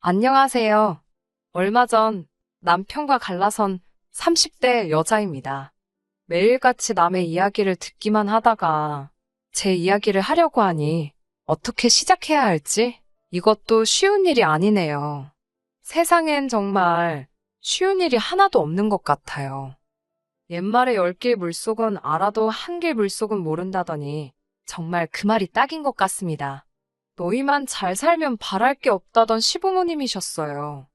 안녕하세요. 얼마 전 남편과 갈라선 30대 여자입니다. 매일같이 남의 이야기를 듣기만 하다가 제 이야기를 하려고 하니 어떻게 시작해야 할지 이것도 쉬운 일이 아니네요. 세상엔 정말 쉬운 일이 하나도 없는 것 같아요. 옛말에 10길 물속은 알아도 1길 물속은 모른다더니 정말 그 말이 딱인 것 같습니다. 너희만 잘 살면 바랄 게 없다던 시부모님이셨어요.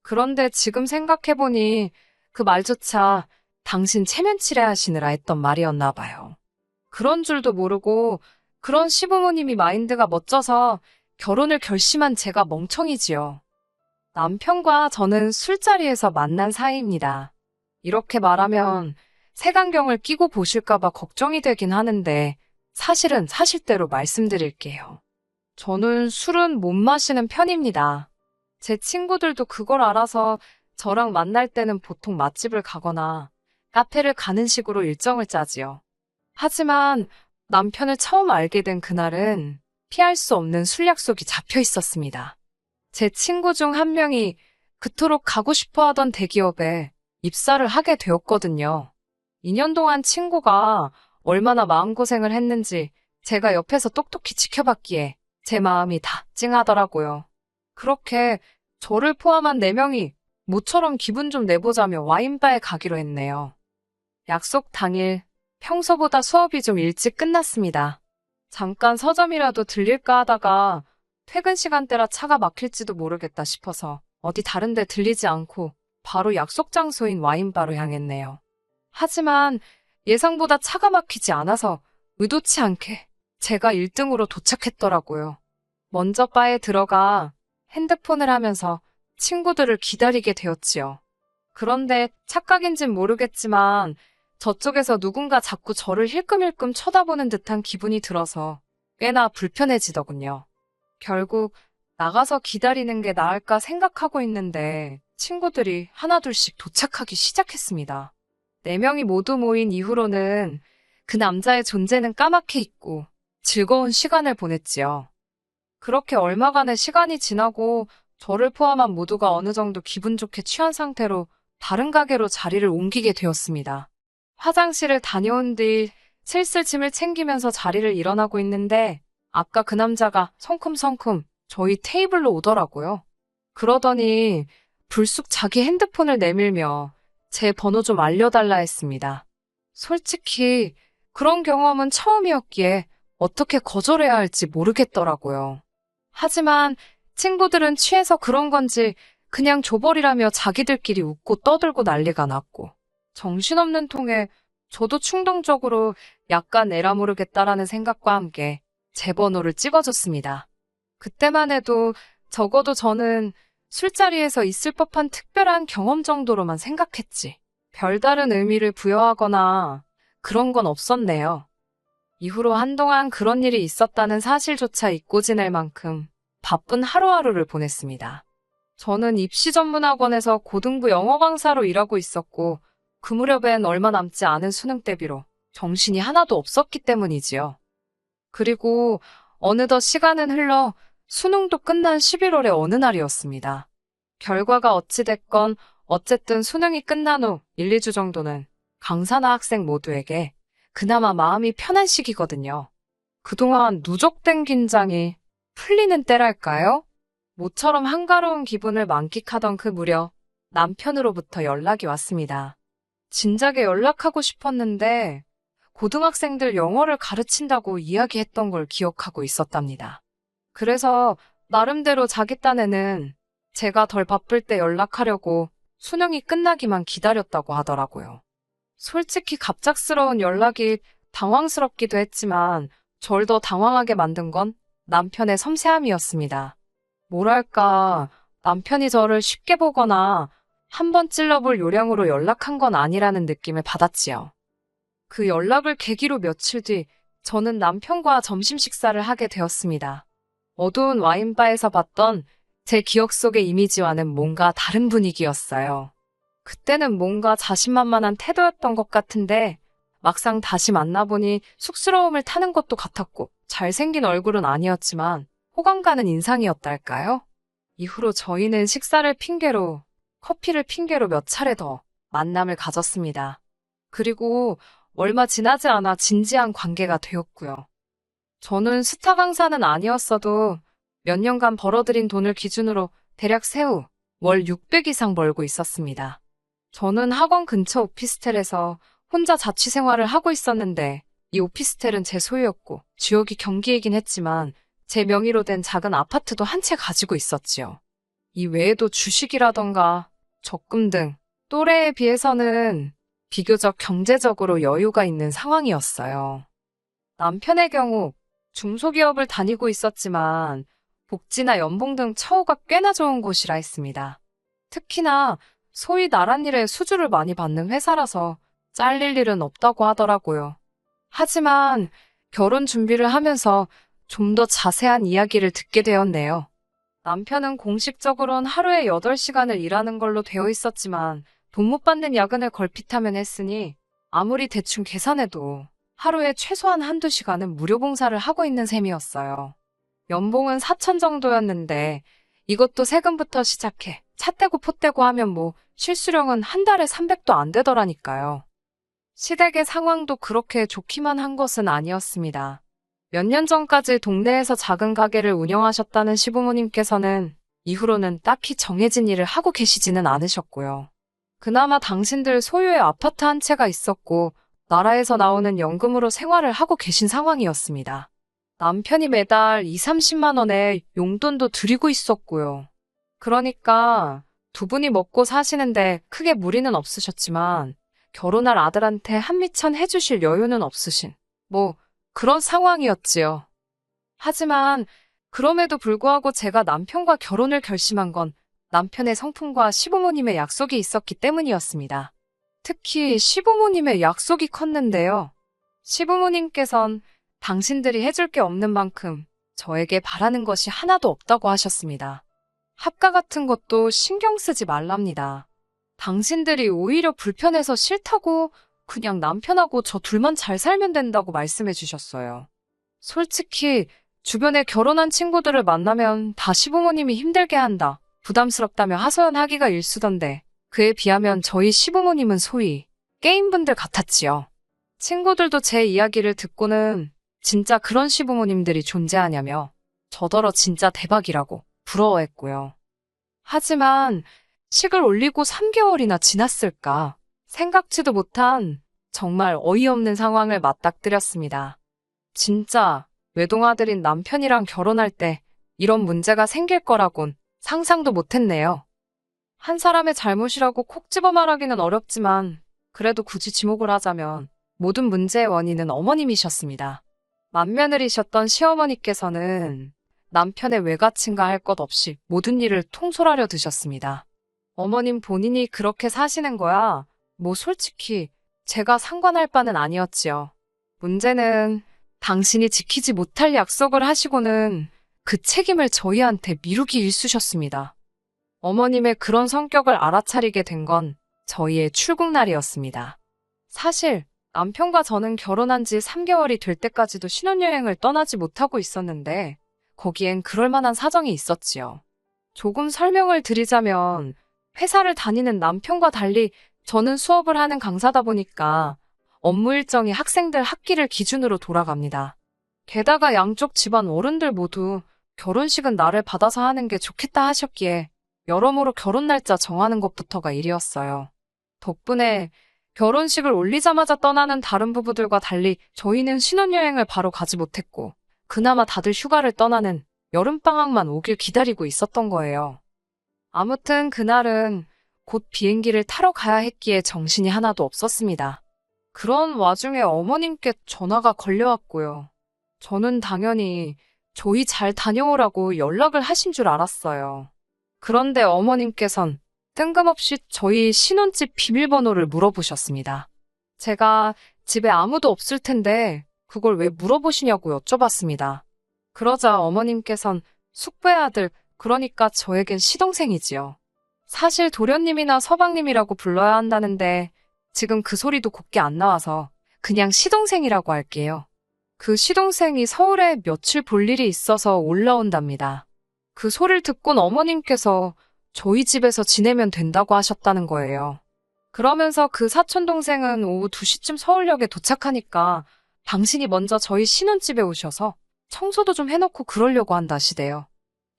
그런데 지금 생각해보니 그 말조차 당신 체면치레 하시느라 했던 말이었나 봐요. 그런 줄도 모르고 그런 시부모님이 마인드가 멋져서 결혼을 결심한 제가 멍청이지요. 남편과 저는 술자리에서 만난 사이입니다. 이렇게 말하면 색안경을 끼고 보실까봐 걱정이 되긴 하는데 사실은 사실대로 말씀드릴게요. 저는 술은 못 마시는 편입니다. 제 친구들도 그걸 알아서 저랑 만날 때는 보통 맛집을 가거나 카페를 가는 식으로 일정을 짜지요. 하지만 남편을 처음 알게 된 그날은 피할 수 없는 술 약속이 잡혀 있었습니다. 제 친구 중 한 명이 그토록 가고 싶어 하던 대기업에 입사를 하게 되었거든요. 2년 동안 친구가 얼마나 마음고생을 했는지 제가 옆에서 똑똑히 지켜봤기에 제 마음이 다 찡하더라고요. 그렇게 저를 포함한 4명이 모처럼 기분 좀 내보자며 와인바에 가기로 했네요. 약속 당일 평소보다 수업이 좀 일찍 끝났습니다. 잠깐 서점이라도 들릴까 하다가 퇴근 시간대라 차가 막힐지도 모르겠다 싶어서 어디 다른 데 들리지 않고 바로 약속 장소인 와인바로 향했네요. 하지만 예상보다 차가 막히지 않아서 의도치 않게 제가 1등으로 도착했더라고요. 먼저 바에 들어가 핸드폰을 하면서 친구들을 기다리게 되었지요. 그런데 착각인진 모르겠지만 저쪽에서 누군가 자꾸 저를 힐끔힐끔 쳐다보는 듯한 기분이 들어서 꽤나 불편해지더군요. 결국 나가서 기다리는 게 나을까 생각하고 있는데 친구들이 하나둘씩 도착하기 시작했습니다. 4명이 모두 모인 이후로는 그 남자의 존재는 까맣게 잊고 즐거운 시간을 보냈지요. 그렇게 얼마간의 시간이 지나고 저를 포함한 모두가 어느 정도 기분 좋게 취한 상태로 다른 가게로 자리를 옮기게 되었습니다. 화장실을 다녀온 뒤 슬슬 짐을 챙기면서 자리를 일어나고 있는데 아까 그 남자가 성큼성큼 저희 테이블로 오더라고요. 그러더니 불쑥 자기 핸드폰을 내밀며 제 번호 좀 알려달라 했습니다. 솔직히 그런 경험은 처음이었기에 어떻게 거절해야 할지 모르겠더라고요. 하지만 친구들은 취해서 그런 건지 그냥 줘버리라며 자기들끼리 웃고 떠들고 난리가 났고 정신없는 통에 저도 충동적으로 약간 에라 모르겠다라는 생각과 함께 제 번호를 찍어줬습니다. 그때만 해도 적어도 저는 술자리에서 있을 법한 특별한 경험 정도로만 생각했지. 별다른 의미를 부여하거나 그런 건 없었네요. 이후로 한동안 그런 일이 있었다는 사실조차 잊고 지낼 만큼 바쁜 하루하루를 보냈습니다. 저는 입시 전문학원에서 고등부 영어 강사로 일하고 있었고 그 무렵엔 얼마 남지 않은 수능 대비로 정신이 하나도 없었기 때문이지요. 그리고 어느덧 시간은 흘러 수능도 끝난 11월의 어느 날이었습니다. 결과가 어찌됐건 어쨌든 수능이 끝난 후 1, 2주 정도는 강사나 학생 모두에게 그나마 마음이 편한 시기거든요. 그동안 누적된 긴장이 풀리는 때랄까요? 모처럼 한가로운 기분을 만끽하던 그 무렵 남편으로부터 연락이 왔습니다. 진작에 연락하고 싶었는데 고등학생들 영어를 가르친다고 이야기했던 걸 기억하고 있었답니다. 그래서 나름대로 자기 딴에는 제가 덜 바쁠 때 연락하려고 수능이 끝나기만 기다렸다고 하더라고요. 솔직히 갑작스러운 연락이 당황스럽기도 했지만 절 더 당황하게 만든 건 남편의 섬세함이었습니다. 뭐랄까, 남편이 저를 쉽게 보거나 한번 찔러볼 요량으로 연락한 건 아니라는 느낌을 받았지요. 그 연락을 계기로 며칠 뒤 저는 남편과 점심 식사를 하게 되었습니다. 어두운 와인바에서 봤던 제 기억 속의 이미지와는 뭔가 다른 분위기였어요. 그때는 뭔가 자신만만한 태도였던 것 같은데 막상 다시 만나보니 쑥스러움을 타는 것도 같았고 잘생긴 얼굴은 아니었지만 호감 가는 인상이었달까요? 이후로 저희는 식사를 핑계로, 커피를 핑계로 몇 차례 더 만남을 가졌습니다. 그리고 얼마 지나지 않아 진지한 관계가 되었고요. 저는 스타 강사는 아니었어도 몇 년간 벌어들인 돈을 기준으로 대략 세후 월 600 이상 벌고 있었습니다. 저는 학원 근처 오피스텔에서 혼자 자취 생활을 하고 있었는데 이 오피스텔은 제 소유였고 지역이 경기이긴 했지만 제 명의로 된 작은 아파트도 한 채 가지고 있었지요. 이 외에도 주식이라던가 적금 등 또래에 비해서는 비교적 경제적으로 여유가 있는 상황이었어요. 남편의 경우 중소기업을 다니고 있었지만 복지나 연봉 등 처우가 꽤나 좋은 곳이라 했습니다. 특히나 소위 나랏일에 수주를 많이 받는 회사라서 잘릴 일은 없다고 하더라고요. 하지만 결혼 준비를 하면서 좀 더 자세한 이야기를 듣게 되었네요. 남편은 공식적으로는 하루에 8시간을 일하는 걸로 되어 있었지만 돈 못 받는 야근을 걸핏하면 했으니 아무리 대충 계산해도 하루에 최소한 한두 시간은 무료 봉사를 하고 있는 셈이었어요. 연봉은 4천 정도였는데 이것도 세금부터 시작해 차 떼고 포 떼고 하면 뭐 실수령은 한 달에 300도 안 되더라니까요. 시댁의 상황도 그렇게 좋기만 한 것은 아니었습니다. 몇 년 전까지 동네에서 작은 가게를 운영하셨다는 시부모님께서는 이후로는 딱히 정해진 일을 하고 계시지는 않으셨고요. 그나마 당신들 소유의 아파트 한 채가 있었고 나라에서 나오는 연금으로 생활을 하고 계신 상황이었습니다. 남편이 매달 2, 30만 원의 용돈도 드리고 있었고요. 그러니까 두 분이 먹고 사시는데 크게 무리는 없으셨지만 결혼할 아들한테 한미천 해주실 여유는 없으신 그런 상황이었지요. 하지만 그럼에도 불구하고 제가 남편과 결혼을 결심한 건 남편의 성품과 시부모님의 약속이 있었기 때문이었습니다. 특히 시부모님의 약속이 컸는데요. 시부모님께선 당신들이 해줄 게 없는 만큼 저에게 바라는 것이 하나도 없다고 하셨습니다. 합가 같은 것도 신경 쓰지 말랍니다. 당신들이 오히려 불편해서 싫다고 그냥 남편하고 저 둘만 잘 살면 된다고 말씀해 주셨어요. 솔직히 주변에 결혼한 친구들을 만나면 다 시부모님이 힘들게 한다, 부담스럽다며 하소연하기가 일쑤던데 그에 비하면 저희 시부모님은 소위 게임분들 같았지요. 친구들도 제 이야기를 듣고는 진짜 그런 시부모님들이 존재하냐며 저더러 진짜 대박이라고 부러워했고요. 하지만 식을 올리고 3개월이나 지났을까 생각지도 못한 정말 어이없는 상황을 맞닥뜨렸습니다. 진짜 외동아들인 남편이랑 결혼할 때 이런 문제가 생길 거라곤 상상도 못했네요. 한 사람의 잘못이라고 콕 집어 말하기는 어렵지만 그래도 굳이 지목을 하자면 모든 문제의 원인은 어머님이셨습니다. 맏며느리셨던 시어머니께서는 남편의 외가친가 할 것 없이 모든 일을 통솔하려 드셨습니다. 어머님 본인이 그렇게 사시는 거야 솔직히 제가 상관할 바는 아니었지요. 문제는 당신이 지키지 못할 약속을 하시고는 그 책임을 저희한테 미루기 일쑤셨습니다. 어머님의 그런 성격을 알아차리게 된 건 저희의 출국날이었습니다. 사실 남편과 저는 결혼한 지 3개월이 될 때까지도 신혼여행을 떠나지 못하고 있었는데 거기엔 그럴 만한 사정이 있었지요. 조금 설명을 드리자면 회사를 다니는 남편과 달리 저는 수업을 하는 강사다 보니까 업무 일정이 학생들 학기를 기준으로 돌아갑니다. 게다가 양쪽 집안 어른들 모두 결혼식은 나를 받아서 하는 게 좋겠다 하셨기에 여러모로 결혼 날짜 정하는 것부터가 일이었어요. 덕분에 결혼식을 올리자마자 떠나는 다른 부부들과 달리 저희는 신혼여행을 바로 가지 못했고 그나마 다들 휴가를 떠나는 여름방학만 오길 기다리고 있었던 거예요. 아무튼 그날은 곧 비행기를 타러 가야 했기에 정신이 하나도 없었습니다. 그런 와중에 어머님께 전화가 걸려왔고요. 저는 당연히 저희 잘 다녀오라고 연락을 하신 줄 알았어요. 그런데 어머님께선 뜬금없이 저희 신혼집 비밀번호를 물어보셨습니다. 제가 집에 아무도 없을 텐데 그걸 왜 물어보시냐고 여쭤봤습니다. 그러자 어머님께선 숙부의 아들, 그러니까 저에겐 시동생이지요. 사실 도련님이나 서방님이라고 불러야 한다는데 지금 그 소리도 곱게 안 나와서 그냥 시동생이라고 할게요. 그 시동생이 서울에 며칠 볼 일이 있어서 올라온답니다. 그 소리를 듣곤 어머님께서 저희 집에서 지내면 된다고 하셨다는 거예요. 그러면서 그 사촌 동생은 오후 2시쯤 서울역에 도착하니까 당신이 먼저 저희 신혼집에 오셔서 청소도 좀 해놓고 그러려고 한다시대요.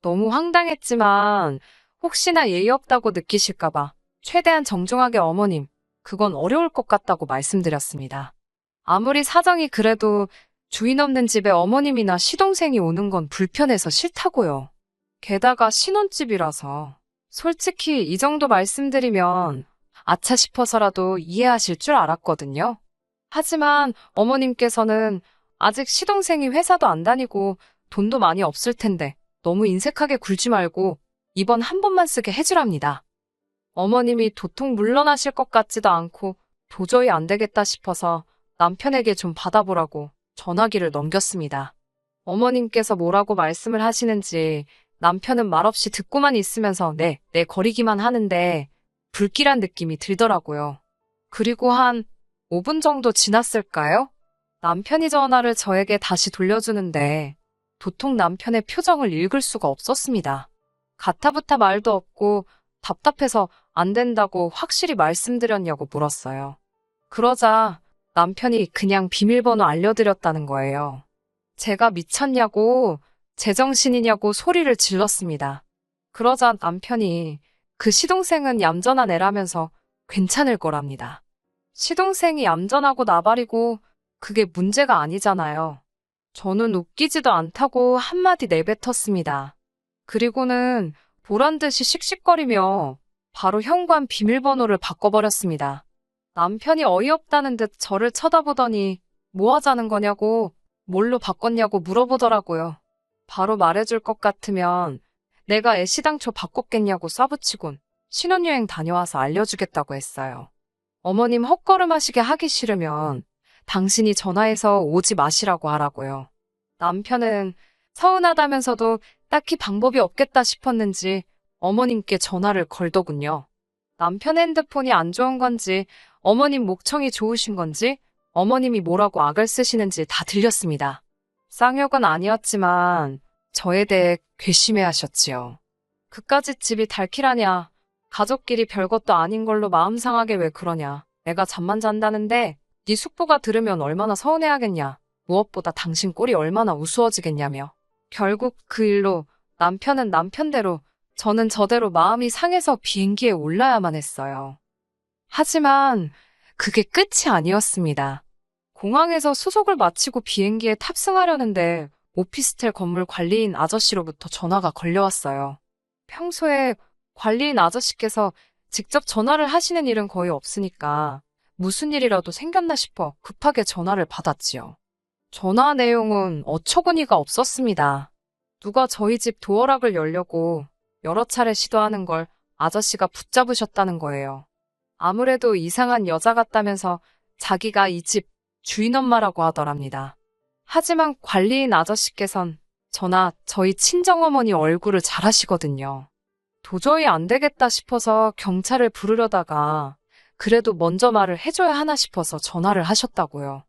너무 황당했지만 혹시나 예의 없다고 느끼실까봐 최대한 정중하게 어머님, 그건 어려울 것 같다고 말씀드렸습니다. 아무리 사정이 그래도 주인 없는 집에 어머님이나 시동생이 오는 건 불편해서 싫다고요. 게다가 신혼집이라서. 솔직히 이 정도 말씀드리면 아차 싶어서라도 이해하실 줄 알았거든요. 하지만 어머님께서는 아직 시동생이 회사도 안 다니고 돈도 많이 없을 텐데 너무 인색하게 굴지 말고 이번 한 번만 쓰게 해주랍니다. 어머님이 도통 물러나실 것 같지도 않고 도저히 안 되겠다 싶어서 남편에게 좀 받아보라고 전화기를 넘겼습니다. 어머님께서 뭐라고 말씀을 하시는지 남편은 말없이 듣고만 있으면서 네 거리기만 하는데 불길한 느낌이 들더라고요. 그리고 한 5분 정도 지났을까요? 남편이 전화를 저에게 다시 돌려주는데 도통 남편의 표정을 읽을 수가 없었습니다. 가타부타 말도 없고 답답해서 안 된다고 확실히 말씀드렸냐고 물었어요. 그러자 남편이 그냥 비밀번호 알려드렸다는 거예요. 제가 미쳤냐고, 제정신이냐고 소리를 질렀습니다. 그러자 남편이 그 시동생은 얌전한 애라면서 괜찮을 거랍니다. 시동생이 얌전하고 나발이고 그게 문제가 아니잖아요. 저는 웃기지도 않다고 한마디 내뱉었습니다. 그리고는 보란듯이 씩씩거리며 바로 현관 비밀번호를 바꿔버렸습니다. 남편이 어이없다는 듯 저를 쳐다보더니 뭐 하자는 거냐고, 뭘로 바꿨냐고 물어보더라고요. 바로 말해줄 것 같으면 내가 애시당초 바꿨겠냐고 쏴붙이곤 신혼여행 다녀와서 알려주겠다고 했어요. 어머님 헛걸음하시게 하기 싫으면 당신이 전화해서 오지 마시라고 하라고요. 남편은 서운하다면서도 딱히 방법이 없겠다 싶었는지 어머님께 전화를 걸더군요. 남편 핸드폰이 안 좋은 건지 어머님 목청이 좋으신 건지 어머님이 뭐라고 악을 쓰시는지 다 들렸습니다. 쌍욕은 아니었지만 저에 대해 괘씸해하셨지요. 그까짓 집이 달키라냐. 가족끼리 별것도 아닌 걸로 마음 상하게 왜 그러냐. 애가 잠만 잔다는데 네 숙부가 들으면 얼마나 서운해하겠냐. 무엇보다 당신 꼴이 얼마나 우스워지겠냐며. 결국 그 일로 남편은 남편대로 저는 저대로 마음이 상해서 비행기에 올라야만 했어요. 하지만 그게 끝이 아니었습니다. 공항에서 수속을 마치고 비행기에 탑승하려는데 오피스텔 건물 관리인 아저씨로부터 전화가 걸려왔어요. 평소에 관리인 아저씨께서 직접 전화를 하시는 일은 거의 없으니까 무슨 일이라도 생겼나 싶어 급하게 전화를 받았지요. 전화 내용은 어처구니가 없었습니다. 누가 저희 집 도어락을 열려고 여러 차례 시도하는 걸 아저씨가 붙잡으셨다는 거예요. 아무래도 이상한 여자 같다면서 자기가 이 집 주인 엄마라고 하더랍니다. 하지만 관리인 아저씨께선 저나 저희 친정어머니 얼굴을 잘 아시거든요. 도저히 안 되겠다 싶어서 경찰을 부르려다가 그래도 먼저 말을 해줘야 하나 싶어서 전화를 하셨다고요.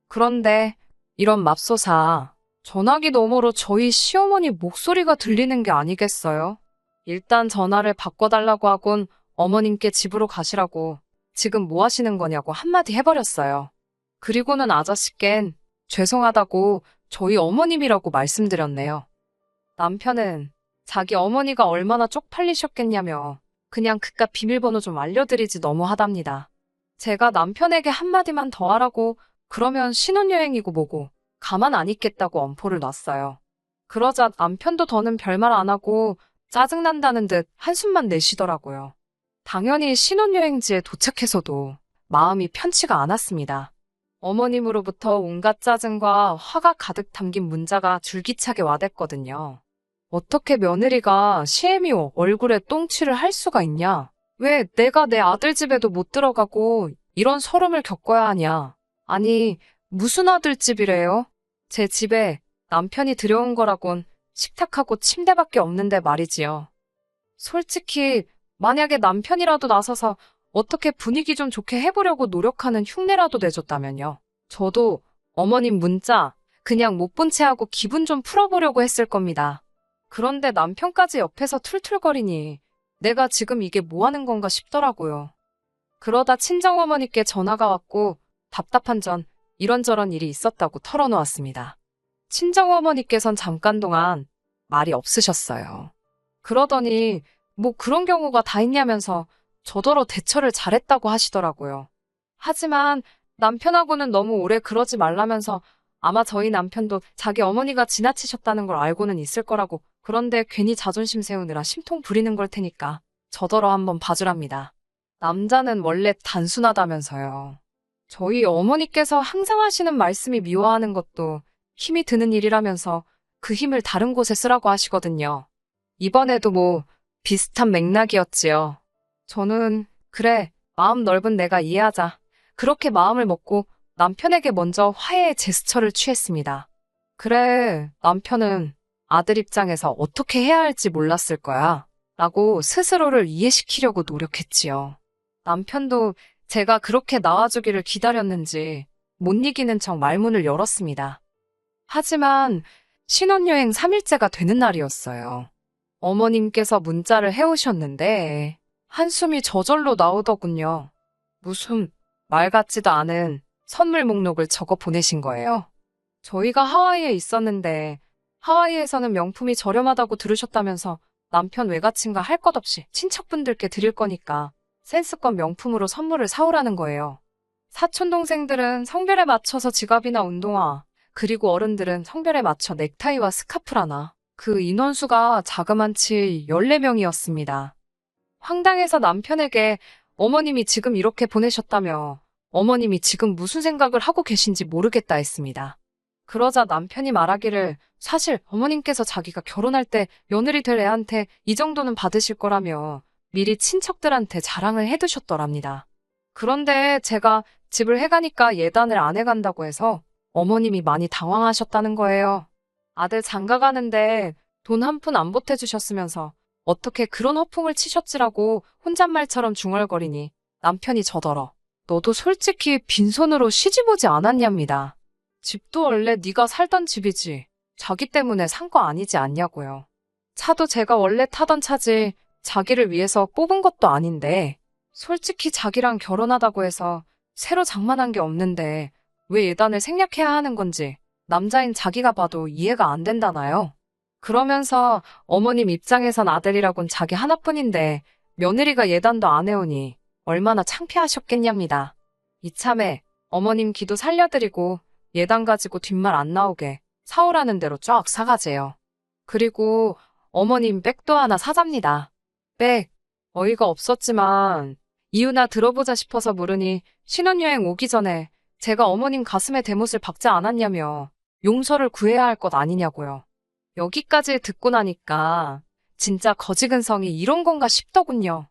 그런데 이런 맙소사, 전화기 너머로 저희 시어머니 목소리가 들리는 게 아니겠어요? 일단 전화를 바꿔달라고 하곤 어머님께 집으로 가시라고 지금 뭐 하시는 거냐고 한마디 해버렸어요. 그리고는 아저씨껜 죄송하다고 저희 어머님이라고 말씀드렸네요. 남편은 자기 어머니가 얼마나 쪽팔리셨겠냐며 그냥 그깟 비밀번호 좀 알려드리지 너무하답니다. 제가 남편에게 한마디만 더 하라고 그러면 신혼여행이고 뭐고 가만 안 있겠다고 엄포를 놨어요. 그러자 남편도 더는 별말 안 하고 짜증난다는 듯 한숨만 내쉬더라고요. 당연히 신혼여행지에 도착해서도 마음이 편치가 않았습니다. 어머님으로부터 온갖 짜증과 화가 가득 담긴 문자가 줄기차게 와댔거든요. 어떻게 며느리가 시애미오 얼굴에 똥칠을 할 수가 있냐? 왜 내가 내 아들 집에도 못 들어가고 이런 서름을 겪어야 하냐? 아니, 무슨 아들 집이래요? 제 집에 남편이 들여온 거라곤 식탁하고 침대밖에 없는데 말이지요. 솔직히 만약에 남편이라도 나서서 어떻게 분위기 좀 좋게 해보려고 노력하는 흉내라도 내줬다면요. 저도 어머님 문자 그냥 못 본 채 하고 기분 좀 풀어보려고 했을 겁니다. 그런데 남편까지 옆에서 툴툴거리니 내가 지금 이게 뭐 하는 건가 싶더라고요. 그러다 친정어머니께 전화가 왔고 답답한 전 이런저런 일이 있었다고 털어놓았습니다. 친정어머니께선 잠깐 동안 말이 없으셨어요. 그러더니 뭐 그런 경우가 다 있냐면서 저더러 대처를 잘했다고 하시더라고요. 하지만 남편하고는 너무 오래 그러지 말라면서 아마 저희 남편도 자기 어머니가 지나치셨다는 걸 알고는 있을 거라고, 그런데 괜히 자존심 세우느라 심통 부리는 걸 테니까 저더러 한번 봐주랍니다. 남자는 원래 단순하다면서요. 저희 어머니께서 항상 하시는 말씀이 미워하는 것도 힘이 드는 일이라면서 그 힘을 다른 곳에 쓰라고 하시거든요. 이번에도 뭐 비슷한 맥락이었지요. 저는 그래, 마음 넓은 내가 이해하자, 그렇게 마음을 먹고 남편에게 먼저 화해의 제스처를 취했습니다. 그래, 남편은 아들 입장에서 어떻게 해야 할지 몰랐을 거야 라고 스스로를 이해시키려고 노력했지요. 남편도 제가 그렇게 나와주기를 기다렸는지 못 이기는 척 말문을 열었습니다. 하지만 신혼여행 3일째가 되는 날이었어요. 어머님께서 문자를 해오셨는데 한숨이 저절로 나오더군요. 무슨 말 같지도 않은 선물 목록을 적어 보내신 거예요. 저희가 하와이에 있었는데 하와이에서는 명품이 저렴하다고 들으셨다면서 남편 외가친과 할 것 없이 친척분들께 드릴 거니까 센스껏 명품으로 선물을 사오라는 거예요. 사촌동생들은 성별에 맞춰서 지갑이나 운동화, 그리고 어른들은 성별에 맞춰 넥타이와 스카프라나. 그 인원수가 자그만치 14명이었습니다. 황당해서 남편에게 어머님이 지금 이렇게 보내셨다며 어머님이 지금 무슨 생각을 하고 계신지 모르겠다 했습니다. 그러자 남편이 말하기를 사실 어머님께서 자기가 결혼할 때 며느리 될 애한테 이 정도는 받으실 거라며 미리 친척들한테 자랑을 해두셨더랍니다. 그런데 제가 집을 해가니까 예단을 안 해간다고 해서 어머님이 많이 당황하셨다는 거예요. 아들 장가 가는데 돈 한 푼 안 보태주셨으면서 어떻게 그런 허풍을 치셨지라고 혼잣말처럼 중얼거리니 남편이 저더러 너도 솔직히 빈손으로 시집 오지 않았냐입니다. 집도 원래 네가 살던 집이지 자기 때문에 산 거 아니지 않냐고요. 차도 제가 원래 타던 차지 자기를 위해서 뽑은 것도 아닌데 솔직히 자기랑 결혼하다고 해서 새로 장만한 게 없는데 왜 예단을 생략해야 하는 건지 남자인 자기가 봐도 이해가 안 된다나요? 그러면서 어머님 입장에선 아들이라곤 자기 하나뿐인데 며느리가 예단도 안 해오니 얼마나 창피하셨겠냐입니다. 이참에 어머님 기도 살려드리고 예단 가지고 뒷말 안 나오게 사오라는 대로 쫙 사가재요. 그리고 어머님 백도 하나 사잡니다. 백, 어이가 없었지만 이유나 들어보자 싶어서 물으니 신혼여행 오기 전에 제가 어머님 가슴에 대못을 박지 않았냐며 용서를 구해야 할 것 아니냐고요. 여기까지 듣고 나니까 진짜 거지근성이 이런 건가 싶더군요.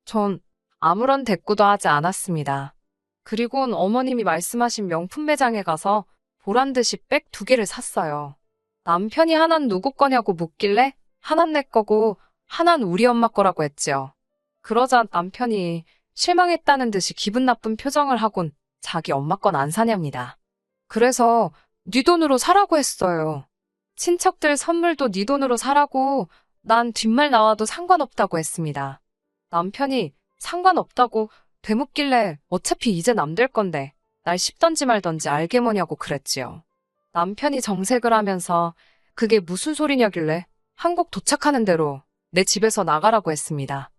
전 아무런 대꾸도 하지 않았습니다. 그리곤 어머님이 말씀하신 명품 매장에 가서 보란듯이 백 2개를 샀어요. 남편이 하나는 누구 거냐고 묻길래 하나는 내 거고 하나는 우리 엄마 거라고 했지요. 그러자 남편이 실망했다는 듯이 기분 나쁜 표정을 하곤 자기 엄마 건 안 사냐입니다. 그래서 네 돈으로 사라고 했어요. 친척들 선물도 네 돈으로 사라고 난 뒷말 나와도 상관없다고 했습니다. 남편이 상관없다고 되묻길래 어차피 이제 남들 건데 날 씹던지 말던지 알게 뭐냐고 그랬지요. 남편이 정색을 하면서 그게 무슨 소리냐길래 한국 도착하는 대로 내 집에서 나가라고 했습니다.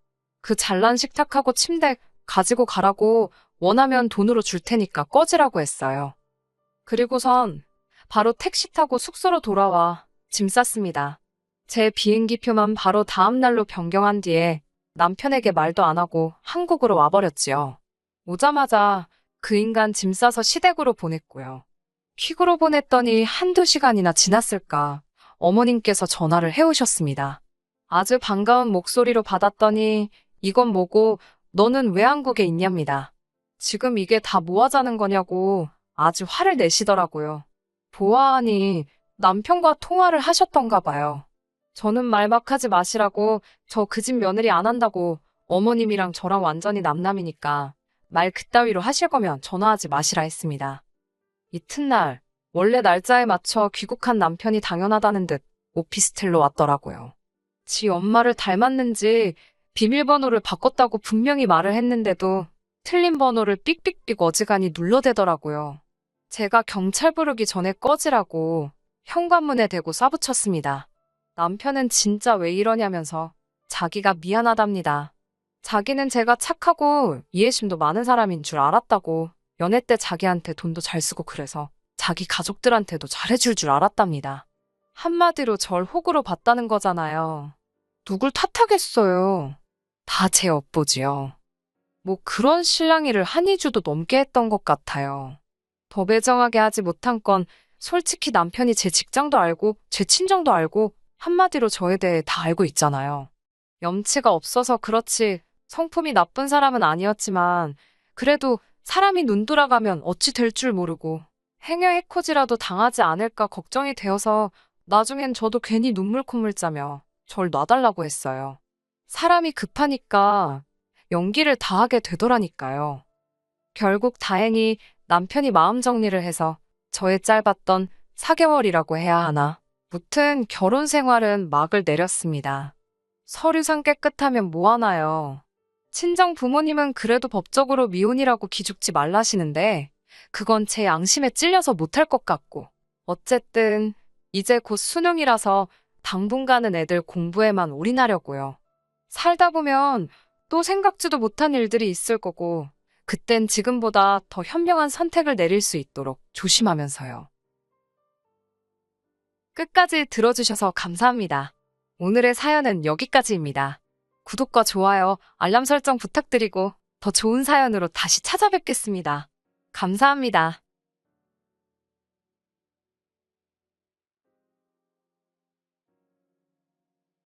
그 잘난 식탁하고 침대 가지고 가라고 원하면 돈으로 줄 테니까 꺼지라고 했어요. 그리고선 바로 택시 타고 숙소로 돌아와 짐 쌌습니다. 제 비행기표만 바로 다음 날로 변경한 뒤에 남편에게 말도 안 하고 한국으로 와버렸지요. 오자마자 그 인간 짐 싸서 시댁으로 보냈고요. 퀵으로 보냈더니 1~2시간이나 지났을까 어머님께서 전화를 해오셨습니다. 아주 반가운 목소리로 받았더니 이건 뭐고 너는 왜 한국에 있냐입니다. 지금 이게 다 뭐 하자는 거냐고 아주 화를 내시더라고요. 보아하니 남편과 통화를 하셨던가 봐요. 저는 말 막 하지 마시라고 저 그 집 며느리 안 한다고 어머님이랑 저랑 완전히 남남이니까 말 그따위로 하실 거면 전화하지 마시라 했습니다. 이튿날 원래 날짜에 맞춰 귀국한 남편이 당연하다는 듯 오피스텔로 왔더라고요. 지 엄마를 닮았는지 비밀번호를 바꿨다고 분명히 말을 했는데도 틀린 번호를 삑삑삑 어지간히 눌러대더라고요. 제가 경찰 부르기 전에 꺼지라고 현관문에 대고 쏴붙였습니다. 남편은 진짜 왜 이러냐면서 자기가 미안하답니다. 자기는 제가 착하고 이해심도 많은 사람인 줄 알았다고, 연애 때 자기한테 돈도 잘 쓰고 그래서 자기 가족들한테도 잘해줄 줄 알았답니다. 한마디로 절 호구로 봤다는 거잖아요. 누굴 탓하겠어요. 다 제 업보지요. 뭐 그런 실랑이를 한 2주도 넘게 했던 것 같아요. 더 매정하게 하지 못한 건 솔직히 남편이 제 직장도 알고 제 친정도 알고 한마디로 저에 대해 다 알고 있잖아요. 염치가 없어서 그렇지 성품이 나쁜 사람은 아니었지만 그래도 사람이 눈 돌아가면 어찌 될 줄 모르고 행여 해코지라도 당하지 않을까 걱정이 되어서 나중엔 저도 괜히 눈물 콧물 짜며 절 놔달라고 했어요. 사람이 급하니까 연기를 다 하게 되더라니까요. 결국 다행히 남편이 마음 정리를 해서 저의 짧았던 4개월이라고 해야 하나. 무튼 결혼 생활은 막을 내렸습니다. 서류상 깨끗하면 뭐하나요? 친정 부모님은 그래도 법적으로 미혼이라고 기죽지 말라시는데 그건 제 양심에 찔려서 못할 것 같고. 어쨌든 이제 곧 수능이라서 당분간은 애들 공부에만 올인하려고요. 살다 보면 또 생각지도 못한 일들이 있을 거고 그땐 지금보다 더 현명한 선택을 내릴 수 있도록 조심하면서요. 끝까지 들어주셔서 감사합니다. 오늘의 사연은 여기까지입니다. 구독과 좋아요, 알람 설정 부탁드리고 더 좋은 사연으로 다시 찾아뵙겠습니다. 감사합니다.